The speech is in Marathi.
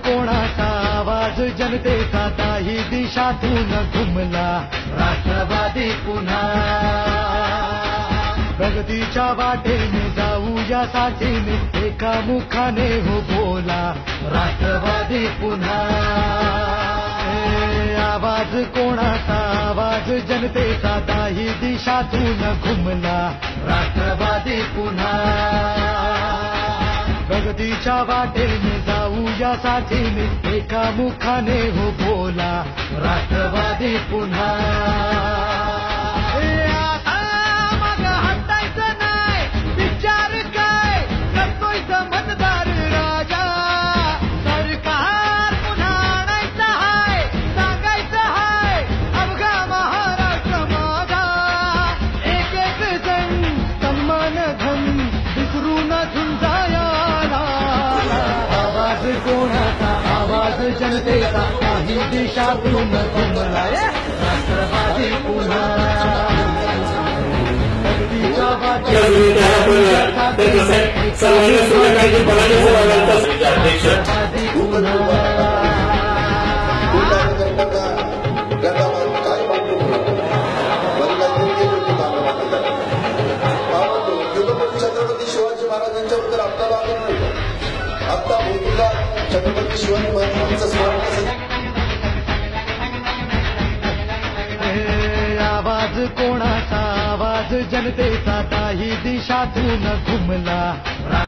कोणाचा आवाज जनतेचा ताही दिशातून घुमला राष्ट्रवादी पुन्हा प्रगतीच्या वाटेने जाऊ या साथीने एका मुखाने हो बोला राष्ट्रवादी पुन्हा आवाज कोणाचा आवाज जनतेचा ताही दिशातून घुमला राष्ट्रवादी पुन्हा प्रगतीच्या वाटेने जाऊ या साथीने एका मुखाने हो बोला राष्ट्रवादी पुन्हा मग हटायचं नाही विचार काय करतोय मतदार राजा सरकार पुन्हा आणायचं हाय सांगायचं हाय अवघा महाराष्ट्र माझा एक एक जण सन्मान धन विसरून झुंजाया आवाज कोणाचा आवाज जनतेचा काही दिशातून घुमला राष्ट्रवादी पुन्हा छत्रपती शिवाजी महाराजांच्या बद्दल आपल्याला आता भूमीला छत्रपती शिवाजी महाराजांचं स्मरण आवाज कोणाचा आवाज जनतेचा काही दिशातून घुमला